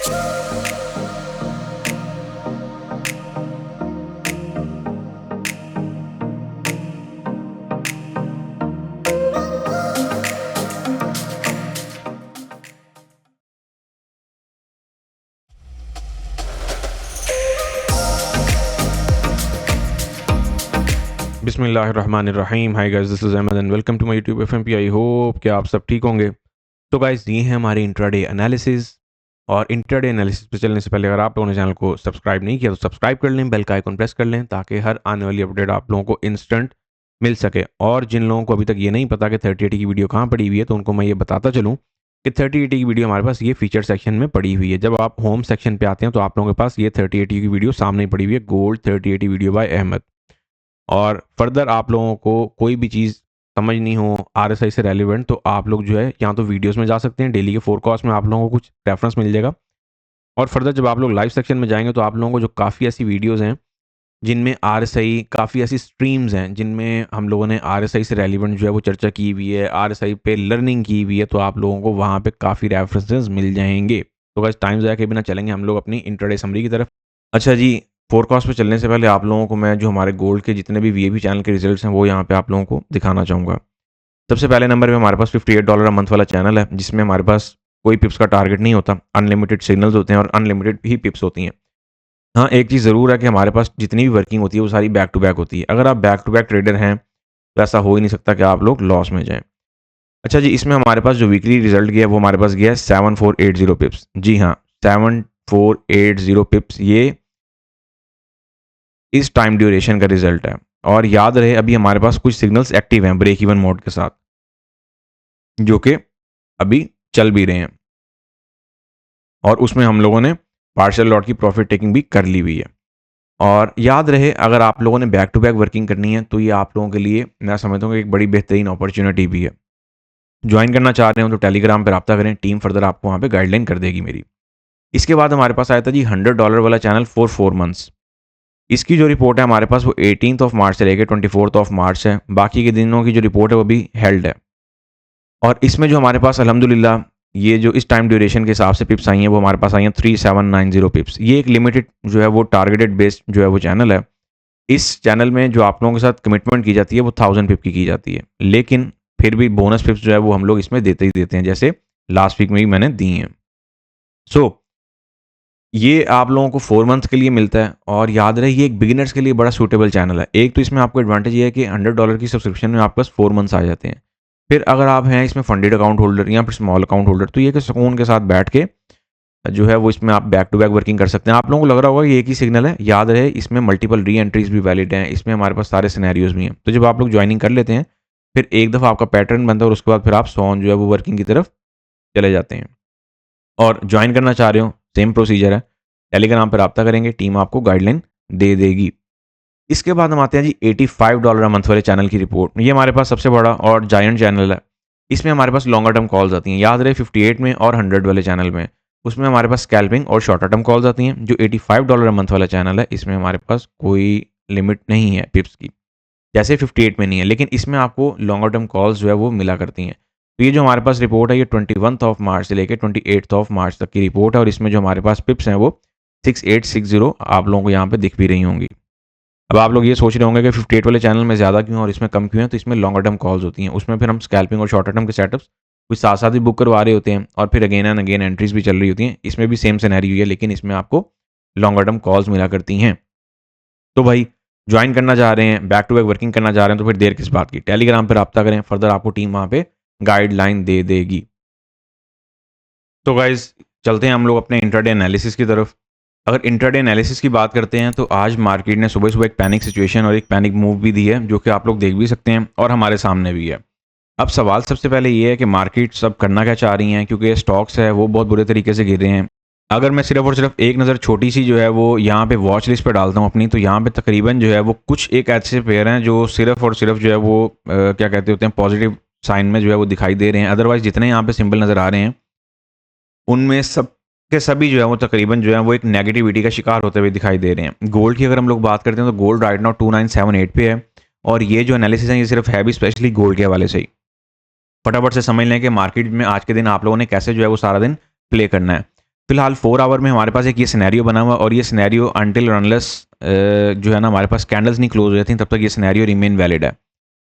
बिस्मिल्लाहिर्रहमानिर्रहीम। Hi guys, this is Ahmed and welcome to my YouTube FMP. I hope कि आप सब ठीक होंगे। तो गाइस, ये है हमारी इंट्राडे एनालिसिस। और इंट्राडे एनालिसिस पे चलने से पहले अगर आप लोगों ने चैनल को सब्सक्राइब नहीं किया तो सब्सक्राइब कर लें, बेल का आइकन प्रेस कर लें ताकि हर आने वाली अपडेट आप लोगों को इंस्टेंट मिल सके। और जिन लोगों को अभी तक ये नहीं पता कि 3080 की वीडियो कहाँ पड़ी हुई है, तो उनको मैं ये बताता चलूँ कि 3080 की वीडियो हमारे पास ये फीचर सेक्शन में पड़ी हुई है। जब आप होम सेक्शन पे आते हैं तो आप लोगों के पास ये 3080 की वीडियो सामने पड़ी हुई है, गोल्ड 3080 वीडियो बाय अहमद। और फर्दर आप लोगों को कोई भी चीज़ समझ नहीं हो आरएसआई से रेलिवेंट, तो आप लोग जो है या तो वीडियोस में जा सकते हैं, डेली के फोरकास्ट में आप लोगों को कुछ रेफरेंस मिल जाएगा। और फर्दर जब आप लोग लाइव सेक्शन में जाएंगे तो आप लोगों को जो काफ़ी ऐसी वीडियोस हैं जिनमें आरएसआई, काफ़ी ऐसी स्ट्रीम्स हैं जिनमें हम लोगों ने आरएसआई से रेलिवेंट जो है वो चर्चा की हुई है, आरएसआई पे लर्निंग की हुई है, तो आप लोगों को वहाँ पे काफ़ी रेफरेंसेस मिल जाएंगे। तो बस टाइम ज़ाया के बिना चलेंगे हम लोग अपनी इंट्राडे समरी की तरफ। अच्छा जी, फोरकास्ट पे चलने से पहले आप लोगों को मैं जो हमारे गोल्ड के जितने भी वीएबी चैनल के रिजल्ट्स हैं वो यहाँ पे आप लोगों को दिखाना चाहूँगा। सबसे पहले नंबर पे हमारे पास $58 अ मंथ वाला चैनल है, जिसमें हमारे पास कोई पिप्स का टारगेट नहीं होता, अनलिमिटेड सिग्नल्स होते हैं और अनलिमिटेड ही पिप्स होती हैं। हाँ, एक चीज़ ज़रूर है कि हमारे पास जितनी भी वर्किंग होती है वो सारी बैक टू बैक होती है। अगर आप बैक टू बैक ट्रेडर हैं तो ऐसा हो ही नहीं सकता कि आप लोग लॉस में जाएँ। अच्छा जी, इसमें हमारे पास जो वीकली रिजल्ट गया है वो हमारे पास गया है 7480 पिप्स। जी हाँ, 7480 पिप्स, ये इस टाइम ड्यूरेशन का रिजल्ट है। और याद रहे, अभी हमारे पास कुछ सिग्नल्स एक्टिव हैं ब्रेक इवन मोड के साथ, जो कि अभी चल भी रहे हैं, और उसमें हम लोगों ने पार्शियल लॉट की प्रॉफिट टेकिंग भी कर ली हुई है। और याद रहे, अगर आप लोगों ने बैक टू बैक वर्किंग करनी है तो ये आप लोगों के लिए मैं समझता हूँ कि एक बड़ी बेहतरीन अपॉर्चुनिटी भी है। ज्वाइन करना चाह रहे हो तो टेलीग्राम पर रब्ता करें, टीम फर्दर आपको वहाँ पे गाइडलाइन कर देगी मेरी। इसके बाद हमारे पास आया था जी $100 वाला चैनल फॉर 4 मंथ्स। इसकी जो रिपोर्ट है हमारे पास वो 18 मार्च से लेकर 24 मार्च है। बाकी के दिनों की जो रिपोर्ट है वो भी हेल्ड है। और इसमें जो हमारे पास अल्हम्दुलिल्लाह ये जो इस टाइम ड्यूरेशन के हिसाब से पिप्स आई हैं वो हमारे पास आई हैं 3790 पिप्स। ये एक लिमिटेड जो है वो टारगेटेड बेस्ड जो है वो चैनल है। इस चैनल में जो आप लोगों के साथ कमिटमेंट की जाती है वो 1000 पिप की जाती है, लेकिन फिर भी बोनस पिप्स जो है वो हम लोग इसमें देते ही देते हैं, जैसे लास्ट वीक में भी मैंने दी हैं। सो ये आप लोगों को 4 मंथ के लिए मिलता है। और याद रहे, ये एक बिगिनर्स के लिए बड़ा सूटेबल चैनल है। एक तो इसमें आपको एडवांटेज ये है कि $100 की सब्सक्रिप्शन में आपके पास 4 मंथ्स आ जाते हैं। फिर अगर आप हैं इसमें फंडेड अकाउंट होल्डर या फिर स्मॉल अकाउंट होल्डर, तो ये कि सुकून के साथ बैठ के जो है वो इसमें आप बैक टू बैक वर्किंग कर सकते हैं। आप लोगों को लग रहा होगा ये एक ही सिग्नल है, याद रहे इसमें मल्टीपल री एंट्रीज भी वैलिड हैं, इसमें हमारे पास सारे सिनेरियोज भी हैं। तो जब आप लोग ज्वाइनिंग कर लेते हैं फिर एक दफ़ा आपका पैटर्न बनता है और उसके बाद फिर आप सॉन जो है वो वर्किंग की तरफ चले जाते हैं। और ज्वाइन करना चाह रहे हो, सेम प्रोसीजर है, टेलीग्राम पर रब्ता करेंगे, टीम आपको गाइडलाइन दे देगी। इसके बाद हम आते हैं जी $85 अ मंथ वाले चैनल की रिपोर्ट। ये हमारे पास सबसे बड़ा और जायंट चैनल है। इसमें हमारे पास लॉन्गर टर्म कॉल्स आती हैं। याद रहे 58 में और 100 वाले चैनल में, उसमें हमारे पास स्कैल्पिंग और शॉर्टर टर्म कॉल्स आती हैं। जो $85 अ मंथ वाला चैनल है इसमें हमारे पास कोई लिमिट नहीं है पिप्स की, जैसे 58 में नहीं है, लेकिन इसमें आपको लॉन्गर टर्म कॉल्स जो है वो मिला करती हैं। तो ये जो हमारे पास रिपोर्ट है ये 21 मार्च से लेकर 28 मार्च तक की रिपोर्ट है। और इसमें जो हमारे पास पिप्स हैं वो 6860 आप लोगों को यहाँ पे दिख भी रही होंगी। अब आप लोग ये सोच रहे होंगे कि 58 वाले चैनल में ज़्यादा क्यों और इसमें कम क्यों है, तो इसमें लॉन्गर टर्म कॉल्स होती हैं। उसमें फिर हम स्कैल्पिंग और शॉर्टर टर्म के सेटअप्स कुछ साथ साथ ही बुक करवा रहे होते हैं, और फिर अगेन एंड अगेन एंट्रीज भी चल रही होती हैं। इसमें भी सेम सिनेरियो है, लेकिन इसमें आपको लॉन्गर टर्म कॉल्स मिला करती हैं। तो भाई, ज्वाइन करना चाह रहे हैं, बैक टू बैक वर्किंग करना चाह रहे हैं, तो फिर देर किस बात की, टेलीग्राम पर रब्ता करें, फर्दर आपको टीम वहाँ पे गाइडलाइन दे देगी। तो गाइज, चलते हैं हम लोग अपने इंट्राडे एनालिसिस की तरफ। अगर इंट्राडे एनालिसिस की बात करते हैं तो आज मार्केट ने सुबह सुबह एक पैनिक सिचुएशन और एक पैनिक मूव भी दी है, जो कि आप लोग देख भी सकते हैं और हमारे सामने भी है। अब सवाल सबसे पहले ये है कि मार्केट सब करना क्या चाह रही हैं, क्योंकि स्टॉक्स है वो बहुत बुरे तरीके से गिर रहे हैं। अगर मैं सिर्फ और सिर्फ एक नज़र छोटी सी जो है वो यहाँ पे वॉच लिस्ट पे डालता हूँ अपनी, तो यहाँ पे तकरीबन जो है वो कुछ एक ऐसे पेयर हैं जो सिर्फ और सिर्फ जो है वो क्या कहते होते हैं, पॉजिटिव साइन में जो है वो दिखाई दे रहे हैं। अदरवाइज जितने यहाँ पे सिंबल नज़र आ रहे हैं उनमें सब के सभी जो है वो तकरीबन जो है वो एक नेगेटिविटी का शिकार होते हुए दिखाई दे रहे हैं। गोल्ड की अगर हम लोग बात करते हैं तो गोल्ड राइट नाउ 2978 पे है। और ये जो एनालिसिस है ये सिर्फ है भी स्पेशली गोल्ड के हवाले से ही। फटाफट से समझ लें कि मार्केट में आज के दिन आप लोगों ने कैसे जो है वो सारा दिन प्ले करना है। फिलहाल 4 आवर में हमारे पास एक ये सिनेरियो बना हुआ, और ये सिनेरियो अनटिल और अनलेस जो है ना हमारे पास कैंडल्स नहीं क्लोज हो जाती तब तक ये सिनेरियो रिमेन वैलिड है।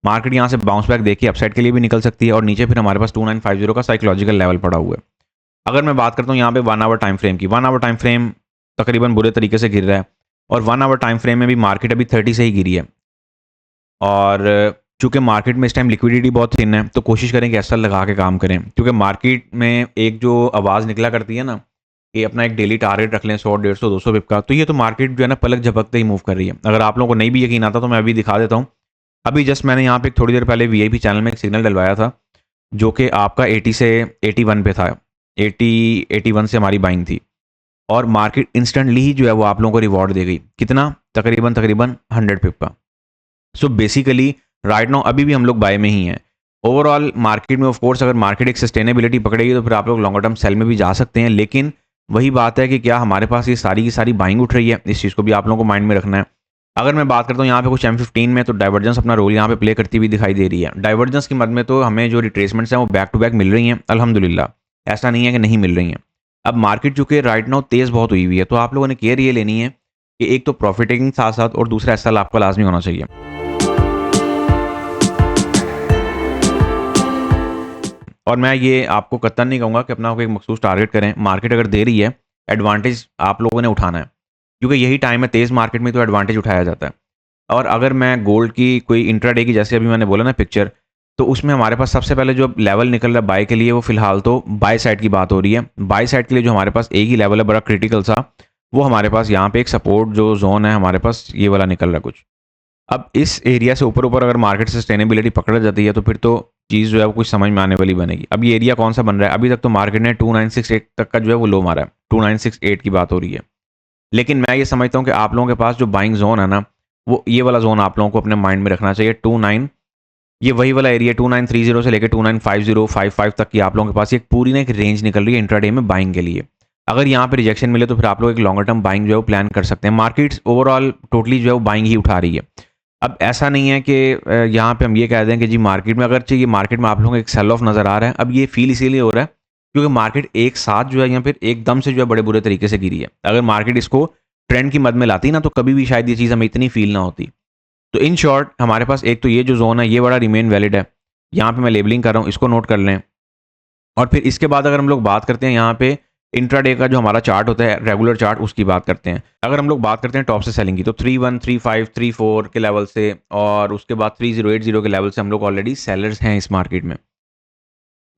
मार्केट यहाँ से बाउंस बैक देखिए अपसाइड के लिए भी निकल सकती है, और नीचे फिर हमारे पास 2950 का साइकोलॉजिकल लेवल पड़ा हुआ है। अगर मैं बात करता हूँ यहाँ पे 1 आवर टाइम फ्रेम की, 1 आवर टाइम फ्रेम तकरीबन बुरे तरीके से गिर रहा है, और 1 आवर टाइम फ्रेम में भी मार्केट अभी 30 से ही गिरी है। और चूंकि मार्केट में इस टाइम लिक्विडिटी बहुत थिन है, तो कोशिश करें कि ऐसा लगा के काम करें, क्योंकि मार्केट में एक जो आवाज़ निकला करती है ना कि अपना एक डेली टारगेट रख लें 100, 150, 200 पिप का, तो ये तो मार्केट जो है ना पलक झपकते ही मूव कर रही है। अगर आप लोगों को नहीं भी यकीन आता तो मैं अभी दिखा देता हूँ। अभी जस्ट मैंने यहाँ पे थोड़ी देर पहले वीआईपी चैनल में एक सिग्नल डलवाया था, जो कि आपका 80 से 81 पे था, 81 से हमारी बाइंग थी, और मार्केट इंस्टेंटली ही जो है वो आप लोगों को रिवॉर्ड दे गई। कितना? तकरीबन 100 पिप का। सो बेसिकली राइट नाउ अभी भी हम लोग बाय में ही हैं। ओवरऑल मार्केट में ऑफ कोर्स अगर मार्केट एक सस्टेनेबिलिटी पकड़ेगी तो फिर आप लोग लॉन्गर टर्म सेल में भी जा सकते हैं, लेकिन वही बात है कि क्या हमारे पास ये सारी की सारी बाइंग उठ रही है, इस चीज़ को भी आप लोगों को माइंड में रखना है। अगर मैं बात करता हूँ यहाँ पे कुछ M15 में, तो डाइवर्जेंस अपना रोल यहाँ पे प्ले करती हुई दिखाई दे रही है। डाइवर्जेंस की मद में तो हमें जो रिट्रेसमेंट्स हैं वो बैक टू बैक मिल रही हैं अल्हम्दुलिल्लाह, ऐसा नहीं है कि नहीं मिल रही हैं। अब मार्केट चूंकि राइट नाउ तेज़ बहुत हुई हुई है, तो आप लोगों ने केयर ये लेनी है कि एक तो प्रॉफिट टेकिंग साथ साथ, और दूसरा एसएल आपका लाजमी होना चाहिए। और मैं ये आपको कतई नहीं कहूँगा कि अपना कोई एक मखसूस टारगेट करें। मार्केट अगर दे रही है, एडवांटेज आप लोगों ने उठाना है, क्योंकि यही टाइम है तेज़ मार्केट में तो एडवांटेज उठाया जाता है। और अगर मैं गोल्ड की कोई इंट्राडे की, जैसे अभी मैंने बोला ना पिक्चर, तो उसमें हमारे पास सबसे पहले जो लेवल निकल रहा है बाय के लिए, वो फिलहाल तो बाय साइड की बात हो रही है। बाय साइड के लिए जो हमारे पास एक ही लेवल है बड़ा क्रिटिकल सा, वो हमारे पास यहाँ पे एक सपोर्ट जो जोन है हमारे पास ये वाला निकल रहा है कुछ। अब इस एरिया से ऊपर ऊपर अगर मार्केट सस्टेनेबिलिटी पकड़ जाती है, तो फिर तो चीज़ जो है वो कुछ समझ में आने वाली बनेगी। अब ये एरिया कौन सा बन रहा है? अभी तक तो मार्केट ने 2968 तक का जो है वो लो मारा है, 2968 की बात हो रही है। लेकिन मैं ये समझता हूँ कि आप लोगों के पास जो बाइंग जोन है ना, वो ये वाला जोन आप लोगों को अपने माइंड में रखना चाहिए। 29, ये वही वाला एरिया 2930 से लेकर 295055 तक की आप लोगों के पास एक पूरी ना एक रेंज निकल रही है इंट्राडे में बाइंग के लिए। अगर यहाँ पे रिजेक्शन मिले तो फिर आप लोग एक लॉन्गर टर्म बाइंग जो है वो प्लान कर सकते हैं। मार्केट ओवरऑल टोटली जो है वो बाइंग ही उठा रही है। अब ऐसा नहीं है कि यहाँ पे हम ये कह दें कि जी मार्केट में अगर चाहिए, मार्केट में आप लोगों को एक सेल ऑफ नज़र आ रहा है। अब ये फील इसीलिए हो रहा है क्योंकि मार्केट एक साथ जो है या फिर एकदम से जो है बड़े बुरे तरीके से गिरी है। अगर मार्केट इसको ट्रेंड की मद में लाती ना, तो कभी भी शायद ये चीज़ हमें इतनी फील ना होती। तो इन शॉर्ट हमारे पास एक तो ये जो जोन है ये बड़ा रिमेन वैलिड है, यहाँ पे मैं लेबलिंग कर रहा हूँ, इसको नोट कर लें। और फिर इसके बाद अगर हम लोग बात करते हैं यहाँ पे इंट्राडे का जो हमारा चार्ट होता है रेगुलर चार्ट, उसकी बात करते हैं। अगर हम लोग बात करते हैं टॉप से सेलिंग की, तो 3135 34 के लेवल से और उसके बाद 3080 के लेवल से हम लोग ऑलरेडी सेलर्स हैं इस मार्केट में।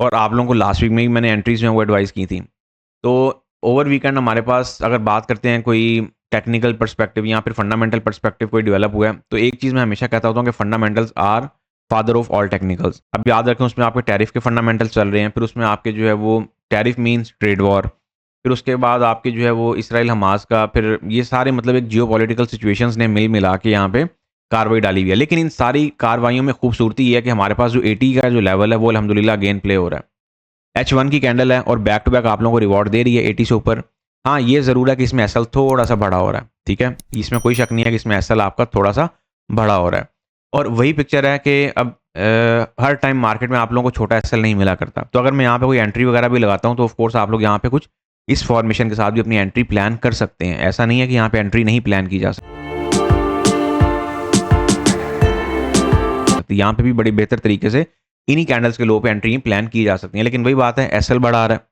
और आप लोगों को लास्ट वीक में ही मैंने एंट्रीज में वो एडवाइस की थी। तो ओवर वीकेंड हमारे पास अगर बात करते हैं कोई टेक्निकल पर्सपेक्टिव या फिर फंडामेंटल पर्सपेक्टिव कोई डेवलप हुआ है, तो एक चीज़ मैं हमेशा कहता होता हूँ कि fundamentals are father of all technicals. अब याद रखें उसमें आपके टैरिफ के फंडामेंटल्स चल रहे हैं, फिर उसमें आपके जो है वो टैरिफ मीन्स ट्रेड वॉर, फिर उसके बाद आपके जो है वो इसराइल हमास का, फिर ये सारे मतलब एक जियोपॉलिटिकल सिचुएशंस ने मिल मिला के यहाँ पे कार्रवाई डाली हुई है। लेकिन इन सारी कार्रवाइयों में खूबसूरती ये है कि हमारे पास जो 80 का जो लेवल है वो अल्हम्दुलिल्लाह गेन प्ले हो रहा है। H1 की कैंडल है और बैक टू बैक आप लोगों को रिवॉर्ड दे रही है 80 से ऊपर। हाँ, ये ज़रूर है कि इसमें एसएल थोड़ा सा बड़ा हो रहा है, ठीक है, इसमें कोई शक नहीं है कि इसमें एसएल आपका थोड़ा सा बड़ा हो रहा है। और वही पिक्चर है कि अब हर टाइम मार्केट में आप लोगों को छोटा एसएल नहीं मिला करता। तो अगर मैं यहाँ पे कोई एंट्री वगैरह भी लगाता हूँ, तो ऑफकोर्स आप लोग यहाँ पे कुछ इस फॉर्मेशन के साथ भी अपनी एंट्री प्लान कर सकते हैं। ऐसा नहीं है कि यहाँ पे एंट्री नहीं प्लान की जा सकती, यहाँ पे भी बड़ी बेहतर तरीके से इन्हीं कैंडल्स के लो पे एंट्री प्लान की जा सकती है। लेकिन वही बात है, एसएल बढ़ा रहा है।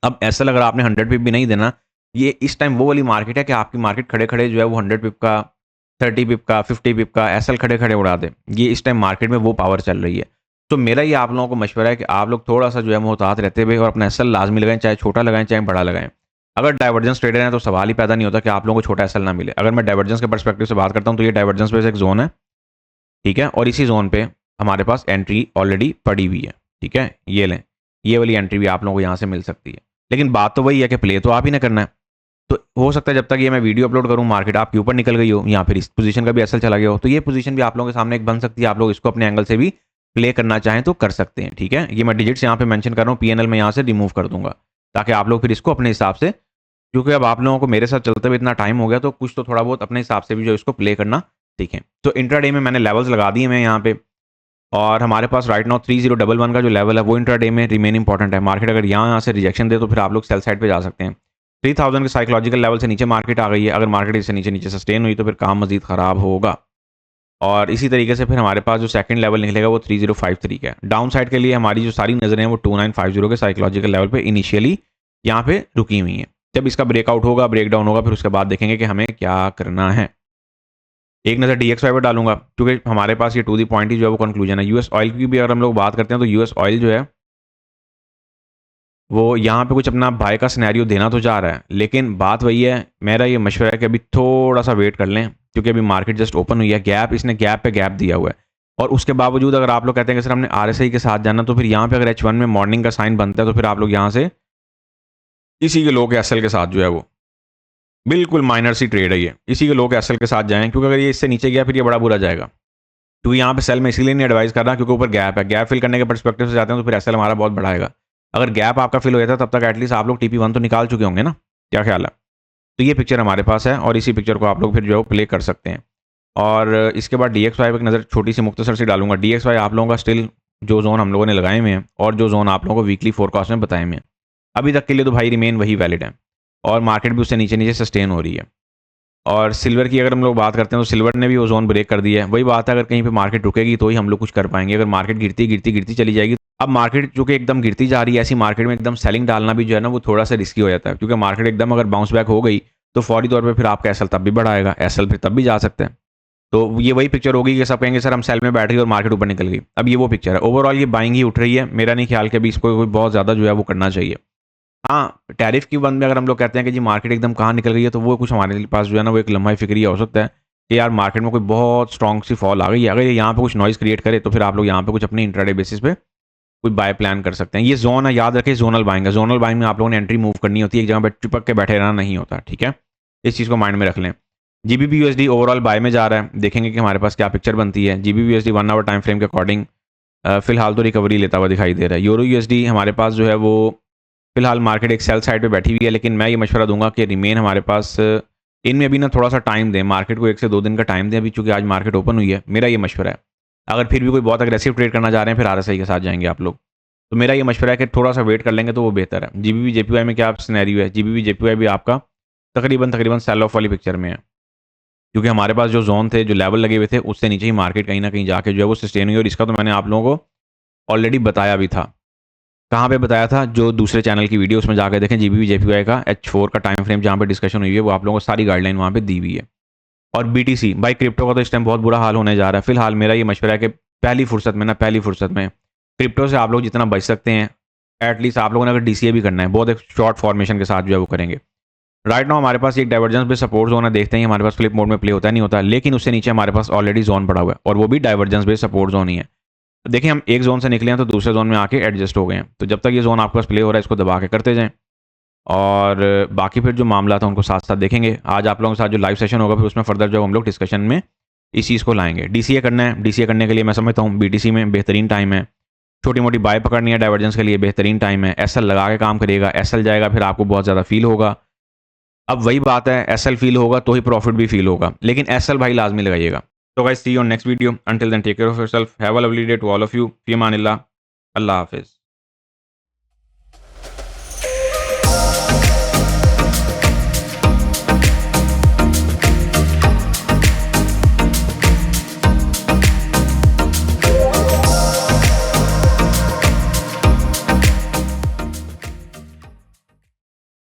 अब एसएल अगर आपने 100 पिप भी नहीं देना, ये इस टाइम वो वाली मार्केट है कि आपकी मार्केट खड़े खड़े जो है वो 100 पिप का, 30 पिप का, 50 पिप का एसएल खड़े खड़े उड़ा दे। ये इस टाइम मार्केट में वो पावर चल रही है। तो मेरा ये आप लोगों को मशवरा है कि आप लोग थोड़ा सा जो है मोहतात रहते हुए और अपना एसएल लाजमी लगाएं, चाहे छोटा लगाएं चाहे बड़ा लगाएं। अगर डाइवर्जेंस ट्रेडर हैं तो सवाल ही पैदा नहीं होता कि आप लोगों को छोटा एसएल ना मिले। अगर मैं डाइवर्जेंस के पर्सपेक्टिव से बात करता हूँ, तो ये डाइवर्जेंस पे एक जोन है, ठीक है, और इसी जोन पे हमारे पास एंट्री ऑलरेडी पड़ी हुई है, ठीक है। ये लें, ये वाली एंट्री भी आप लोगों को यहाँ से मिल सकती है। लेकिन बात तो वही है कि प्ले तो आप ही ना करना है। तो हो सकता है जब तक ये मैं वीडियो अपलोड करूँ मार्केट आपके ऊपर निकल गई हो या फिर इस पोजीशन का भी एसएल चला गया हो, तो ये पोजीशन भी आप लोगों के सामने एक बन सकती है। आप लोग इसको अपने एंगल से भी प्ले करना चाहें तो कर सकते हैं, ठीक है। ये मैं डिजिट्स यहाँ पे मेंशन कर रहा हूँ, पीएनएल में यहाँ से रिमूव कर दूंगा ताकि आप लोग फिर इसको अपने हिसाब से, क्योंकि अब आप लोगों को मेरे साथ चलते हुए इतना टाइम हो गया, तो कुछ तो थोड़ा बहुत अपने हिसाब से भी जो इसको प्ले करना सीखें। तो इंट्राडे में मैंने लेवल्स लगा दिए मैं यहाँ पे, और हमारे पास राइट नाउ 3011 का जो लेवल है वो इंट्राडे में रिमेन इंपॉर्टेंट है। मार्केट अगर यहाँ से रिजेक्शन दे तो फिर आप लोग सेल साइड पे जा सकते हैं। 3000 के साइकोलॉजिकल लेवल से नीचे मार्केट आ गई है, अगर मार्केट इससे नीचे नीचे सस्टेन हुई तो फिर काम मजीद ख़राब होगा। और इसी तरीके से फिर हमारे पास जो सेकंड लेवल निकलेगा वो 3053 का है। डाउन साइड के लिए हमारी जो सारी नजरें हैं वो 2950 के साइकोलॉजिकल लेवल पे इनिशियली यहाँ पे रुकी हुई हैं। जब इसका ब्रेकआउट होगा, ब्रेकडाउन होगा, फिर उसके बाद देखेंगे कि हमें क्या करना है। एक नज़र DXY पर डालूंगा क्योंकि हमारे पास ये टू दी पॉइंट ही जो है वो कंक्लूजन है। यूएस ऑयल की भी अगर हम लोग बात करते हैं तो यूएस ऑयल जो है वो यहाँ पे कुछ अपना बाय का सिनेरियो देना तो चाह रहा है, लेकिन बात वही है, मेरा ये मशवरा है कि अभी थोड़ा सा वेट कर लें क्योंकि अभी मार्केट जस्ट ओपन हुई है। गैप, इसने गैप पे गैप दिया हुआ है और उसके बावजूद अगर आप लोग कहते हैं कि सर हमने RSI के साथ जाना, तो फिर यहाँ पे अगर H1 में मॉर्निंग का साइन बनता है तो फिर आप लोग यहाँ से इसी के लो के SL के साथ जो है वो बिल्कुल माइनर सी ट्रेड है, ये इसी के लो के SL के साथ जाएं, क्योंकि अगर ये इससे नीचे गया फिर ये बड़ा बुरा जाएगा। क्योंकि यहाँ पे सेल में इसीलिए नहीं एडवाइस कर रहा क्योंकि ऊपर गैप है। गैप फिल करने के परस्पेक्टिव से जाते हैं तो फिर SL हमारा बहुत बढ़ाएगा। अगर गैप आपका फिल हो जाता है तब तक एटलीस्ट आप लोग TP1 तो निकाल चुके होंगे ना, क्या ख्याल है? तो ये पिक्चर हमारे पास है और इसी पिक्चर को आप लोग फिर जो है प्ले कर सकते हैं। और इसके बाद DXY पर एक नज़र छोटी सी मुख्तसर से डालूंगा। DXY आप लोगों का स्टिल जो जोन हम लोगों ने लगाए हुए हैं और जो जोन आप लोगों को वीकली फोरकास्ट में बताए हुए हैं अभी तक के लिए तो भाई रिमेन वही वैलिड है और मार्केट भी उससे नीचे नीचे सस्टेन हो रही है। और सिल्वर की अगर हम लोग बात करते हैं तो सिल्वर ने भी वो जोन ब्रेक कर दिया है। वही बात है, अगर कहीं पे मार्केट रुकेगी तो ही हम लोग कुछ कर पाएंगे। अगर मार्केट गिरती गिरती गिरती चली जाएगी, अब मार्केट जो कि एकदम गिरती जा रही है, ऐसी मार्केट में एकदम सेलिंग डालना भी जो है ना वो थोड़ा सा रिस्की हो जाता है, क्योंकि मार्केट एकदम अगर बाउंस बैक हो गई तो फौरी तौर पर फिर आपका SL तब भी बढ़ाएगा, SL फिर तब भी जा सकते हैं। तो ये वही पिक्चर होगी कि सब कहेंगे सर हम सेल में बैठ गए और मार्केट ऊपर निकल गई। अब ये वो पिक्चर है। ओवरऑल ये बाइंग ही उठ रही है। मेरा नहीं ख्याल कि अभी इसको कोई बहुत ज़्यादा जो है वो करना चाहिए। हाँ, टैरिफ की बंद में अगर हम लोग कहते हैं कि जी मार्केट एकदम कहाँ निकल गई है, तो वो कुछ हमारे पास जो है ना वो एक लम्हा फिक्रिया हो सकता है कि यार मार्केट में कोई बहुत स्ट्रॉन्ग सी फॉल आ गई है। अगर ये यहाँ पे कुछ नॉइस क्रिएट करे तो फिर आप लोग यहाँ पे कुछ अपने इंट्राडे बेसिस पे कुछ बाय प्लान कर सकते हैं। ये जोन है, याद रखें, जोनल बाइंग है। जोनल बाइंग में आप लोगों ने एंट्री मूव करनी होती है, एक जगह पर चिपक के बैठे रहना नहीं होता, ठीक है? इस चीज़ को माइंड में रख लें। GBP USD ओवरऑल बाय में जा रहा है। देखेंगे कि हमारे पास क्या पिक्चर बनती है। GBP USD 1 hour time frame के अकॉर्डिंग फिलहाल तो रिकवरी लेता हुआ दिखाई दे रहा है। यूरो USD हमारे पास जो है वो फिलहाल मार्केट एक सेल साइड पे बैठी हुई है, लेकिन मैं ये मशवरा दूंगा कि रिमेन हमारे पास इनमें अभी ना थोड़ा सा टाइम दें, मार्केट को 1 से 2 दिन का टाइम दें अभी, चूंकि आज मार्केट ओपन हुई है। मेरा ये मशवरा है। अगर फिर भी कोई बहुत अग्रेसिव ट्रेड करना चाह रहे हैं फिर RSI के साथ जाएंगे आप लोग, तो मेरा ये मशवरा है कि थोड़ा सा वेट कर लेंगे तो वो बेहतर है। GBP JPY में क्या सिनेरियो है? GBP JPY भी आपका तकरीबन सेल ऑफ वाली पिक्चर में है, क्योंकि हमारे पास जो जोन थे, जो लेवल लगे हुए थे, उससे नीचे ही मार्केट कहीं ना कहीं जाके जो है वो सस्टेन हुई। और इसका तो मैंने आप लोगों को ऑलरेडी बताया भी था। कहाँ पे बताया था? जो दूसरे चैनल की वीडियो उसमें जाकर देखें। GBP JPY का H4 का टाइम फ्रेम जहाँ पे डिस्कशन हुई है वो आप लोगों को सारी गाइडलाइन वहाँ पे दी हुई है। और BTC भाई क्रिप्टो का तो इस टाइम बहुत बुरा हाल होने जा रहा है। फिलहाल मेरा ये मशवरा है कि पहली फुर्सत में क्रिप्टो से आप लोग जितना बच सकते हैं, एटलीस्ट आप लोगों ने अगर DCA भी करना है बहुत एक शॉर्ट फॉर्मेशन के साथ जो है वो करेंगे। राइट नाउ हमारे पास एक डाइवर्जेंस पे सपोर्ट जोन है, देखते हैं हमारे पास फ्लिप मोड में प्ले होता है नहीं होता, लेकिन उससे नीचे हमारे पास ऑलरेडी जोन पड़ा हुआ है और वो भी डाइवर्जेंस पे सपोर्ट जोन ही है। देखिए हम एक जोन से निकले हैं तो दूसरे जोन में आके एडजस्ट हो गए हैं। तो जब तक ये जोन आपके पास प्ले हो रहा है इसको दबा के करते जाएं और बाकी फिर जो मामला था उनको साथ साथ देखेंगे। आज आप लोगों के साथ जो लाइव सेशन होगा फिर उसमें फर्दर जो हम लोग डिस्कशन में इस चीज़ को लाएंगे। DCA करना है, DCA करने के लिए मैं समझता हूँ BTC में बेहतरीन टाइम है। छोटी मोटी बाय पकड़नी है डाइवर्जेंस के लिए बेहतरीन टाइम है। SL लगा के काम करिएगा, SL जाएगा फिर आपको बहुत ज़्यादा फील होगा। अब वही बात है, SL फील होगा तो ही प्रॉफिट भी फील होगा, लेकिन SL भाई लाजमी लगाइएगा। So guys, see you on next video. Until then, take care of yourself. Have a lovely day to all of you. Fi amanillah. Allah Hafiz.